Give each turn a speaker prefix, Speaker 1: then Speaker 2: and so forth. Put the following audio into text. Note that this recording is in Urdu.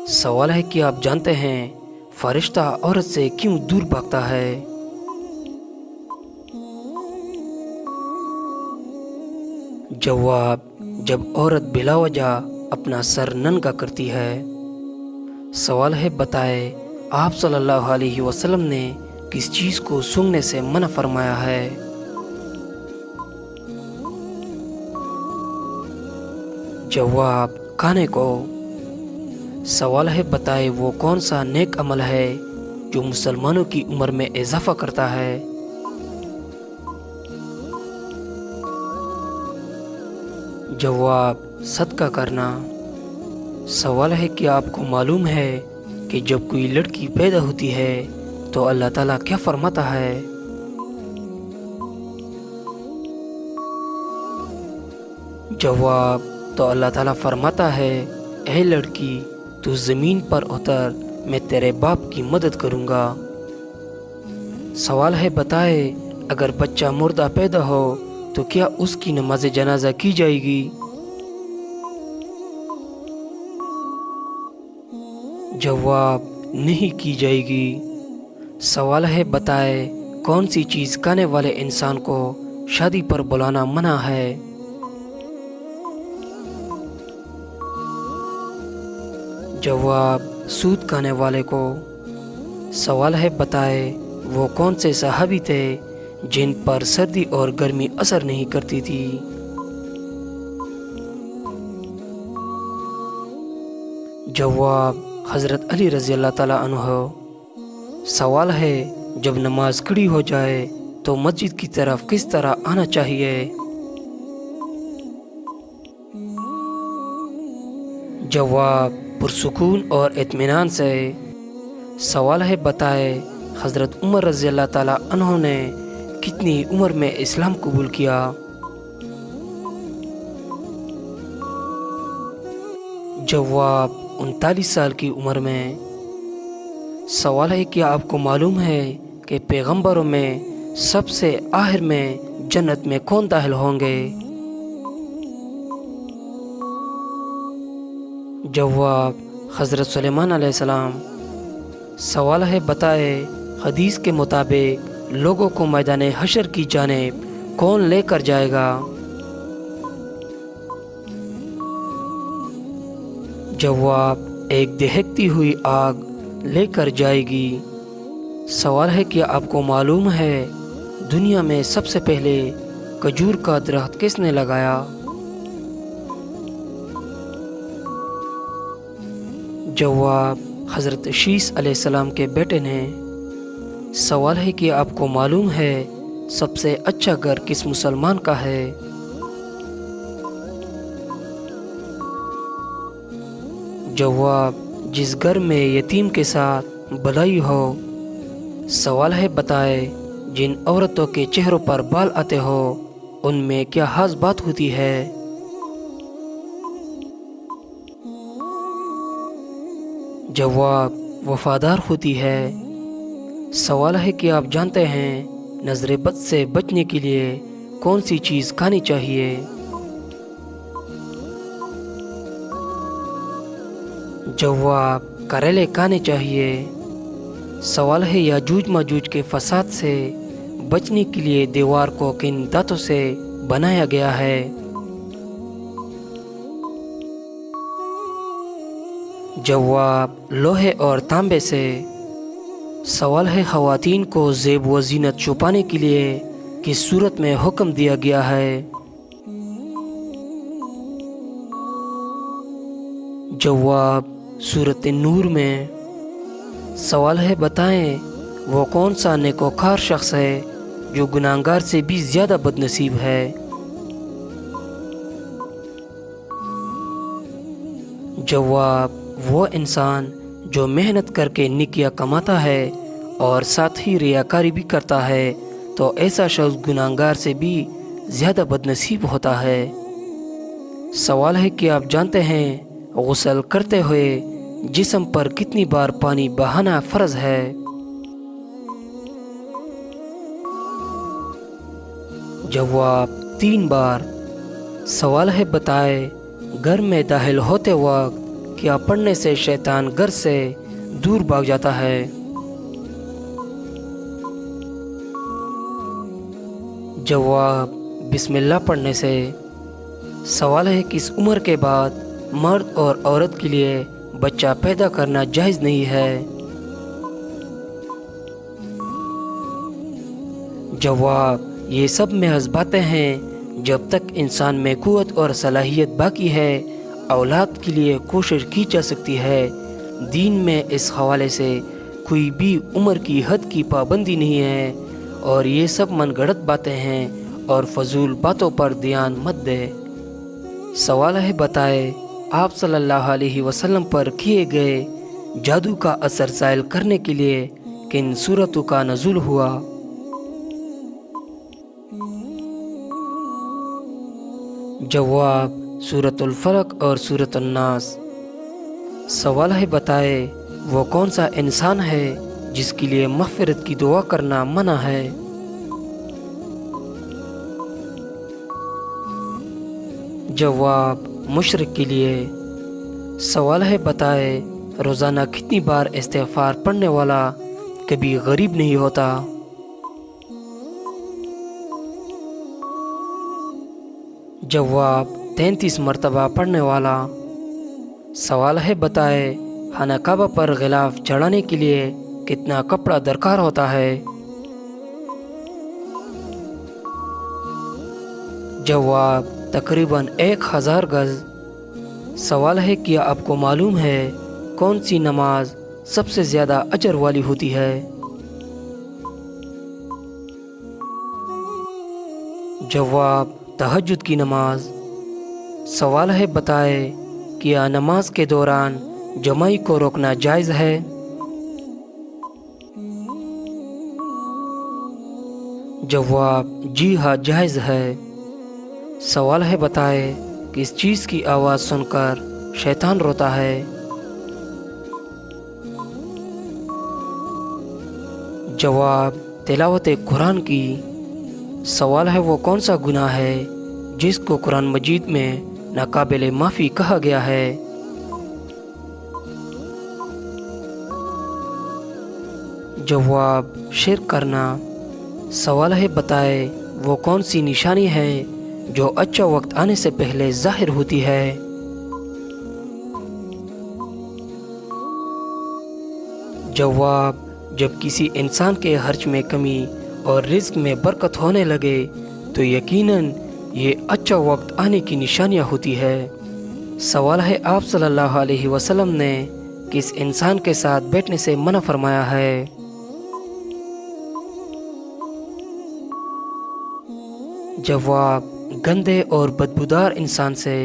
Speaker 1: سوال ہے کہ آپ جانتے ہیں فرشتہ عورت سے کیوں دور بھاگتا ہے؟ جواب: جب عورت بلا وجہ اپنا سر ننگا کرتی ہے۔ سوال ہے بتائے آپ صلی اللہ علیہ وسلم نے کس چیز کو سونگھنے سے منع فرمایا ہے؟ جواب: کھانے کو۔ سوال ہے بتائے وہ کون سا نیک عمل ہے جو مسلمانوں کی عمر میں اضافہ کرتا ہے؟ جواب: صدقہ کرنا۔ سوال ہے کہ آپ کو معلوم ہے کہ جب کوئی لڑکی پیدا ہوتی ہے تو اللہ تعالیٰ کیا فرماتا ہے؟ جواب: تو اللہ تعالیٰ فرماتا ہے اے لڑکی تو زمین پر اتر، میں تیرے باپ کی مدد کروں گا۔ سوال ہے بتائے اگر بچہ مردہ پیدا ہو تو کیا اس کی نماز جنازہ کی جائے گی؟ جواب: نہیں کی جائے گی۔ سوال ہے بتائے کون سی چیز کھانے والے انسان کو شادی پر بلانا منع ہے؟ جواب: سود کھانے والے کو۔ سوال ہے بتائے وہ کون سے صحابی تھے جن پر سردی اور گرمی اثر نہیں کرتی تھی؟ جواب: حضرت علی رضی اللہ تعالیٰ عنہ۔ سوال ہے جب نماز کھڑی ہو جائے تو مسجد کی طرف کس طرح آنا چاہیے؟ جواب: پرسکون اور اطمینان سے۔ سوال ہے بتائے حضرت عمر رضی اللہ تعالیٰ عنہ نے کتنی عمر میں اسلام قبول کیا؟ جواب: 39 سال کی عمر میں۔ سوال ہے کہ آپ کو معلوم ہے کہ پیغمبروں میں سب سے آخر میں جنت میں کون داخل ہوں گے؟ جواب: حضرت سلیمان علیہ السلام۔ سوال ہے بتائے حدیث کے مطابق لوگوں کو میدان حشر کی جانب کون لے کر جائے گا؟ جواب: ایک دہکتی ہوئی آگ لے کر جائے گی۔ سوال ہے کہ آپ کو معلوم ہے دنیا میں سب سے پہلے کھجور کا درخت کس نے لگایا؟ جواب: حضرت شیس علیہ السلام کے بیٹے نے۔ سوال ہے کہ آپ کو معلوم ہے سب سے اچھا گھر کس مسلمان کا ہے؟ جواب: جس گھر میں یتیم کے ساتھ بھلائی ہو۔ سوال ہے بتائے جن عورتوں کے چہروں پر بال آتے ہو ان میں کیا خاص بات ہوتی ہے؟ جواب: وفادار ہوتی ہے۔ سوال ہے کہ آپ جانتے ہیں نظر بد سے بچنے کے لیے کون سی چیز کھانی چاہیے؟ جواب: کریلے کھانے چاہیے۔ سوال ہے یاجوج ماجوج کے فساد سے بچنے کے لیے دیوار کو کن دھاتوں سے بنایا گیا ہے؟ جواب: لوہے اور تانبے سے۔ سوال ہے خواتین کو زیب و زینت چھپانے کے لیے کس صورت میں حکم دیا گیا ہے؟ جواب: سورۃ نور میں۔ سوال ہے بتائیں وہ کون سا نیکوکار شخص ہے جو گناہگار سے بھی زیادہ بد نصیب ہے؟ جواب: وہ انسان جو محنت کر کے نیکیاں کماتا ہے اور ساتھ ہی ریاکاری بھی کرتا ہے تو ایسا شخص گناہگار سے بھی زیادہ بد نصیب ہوتا ہے۔ سوال ہے کہ آپ جانتے ہیں غسل کرتے ہوئے جسم پر کتنی بار پانی بہانا فرض ہے؟ جواب: 3 بار۔ سوال ہے بتائے گھر میں داخل ہوتے وقت نیکیاں پڑھنے سے شیطان گھر سے دور بھاگ جاتا ہے۔ جواب: بسم اللہ پڑھنے سے۔ سوال ہے کس عمر کے بعد مرد اور عورت کے لیے بچہ پیدا کرنا جائز نہیں ہے؟ جواب: یہ سب محض باتیں ہیں۔ جب تک انسان میں قوت اور صلاحیت باقی ہے اولاد کے لیے کوشش کی جا سکتی ہے۔ دین میں اس حوالے سے کوئی بھی عمر کی حد کی پابندی نہیں ہے، اور یہ سب من گھڑت باتیں ہیں اور فضول باتوں پر دھیان مت دے۔ سوال ہے بتائے آپ صلی اللہ علیہ وسلم پر کیے گئے جادو کا اثر زائل کرنے کے لیے کن سورتوں کا نزول ہوا؟ جواب: سورۃ الفلق اور سورۃ الناس۔ سوال ہے بتائے وہ کون سا انسان ہے جس کے لیے مغفرت کی دعا کرنا منع ہے؟ جواب: مشرک کے لیے۔ سوال ہے بتائے روزانہ کتنی بار استغفار پڑھنے والا کبھی غریب نہیں ہوتا؟ جواب: 33 مرتبہ پڑھنے والا۔ سوال ہے بتائے خانہ کعبہ پر غلاف چڑھانے کے لیے کتنا کپڑا درکار ہوتا ہے؟ جواب: تقریباً 1000 گز۔ سوال ہے کیا آپ کو معلوم ہے کون سی نماز سب سے زیادہ اجر والی ہوتی ہے؟ جواب: تہجد کی نماز۔ سوال ہے بتائے کیا نماز کے دوران جمائی کو روکنا جائز ہے؟ جواب: جی ہاں جائز ہے۔ سوال ہے بتائے کس چیز کی آواز سن کر شیطان روتا ہے؟ جواب: تلاوت قرآن کی۔ سوال ہے وہ کون سا گناہ ہے جس کو قرآن مجید میں ناقابل معافی کہا گیا ہے؟ جواب: شرک کرنا۔ سوال ہے بتائے وہ کون سی نشانی ہے جو اچھا وقت آنے سے پہلے ظاہر ہوتی ہے؟ جواب: جب کسی انسان کے خرچ میں کمی اور رزق میں برکت ہونے لگے تو یقیناً یہ اچھا وقت آنے کی نشانیاں ہوتی ہے۔ سوال ہے آپ صلی اللہ علیہ وسلم نے کس انسان کے ساتھ بیٹھنے سے منع فرمایا ہے؟ جواب: گندے اور بدبودار انسان سے۔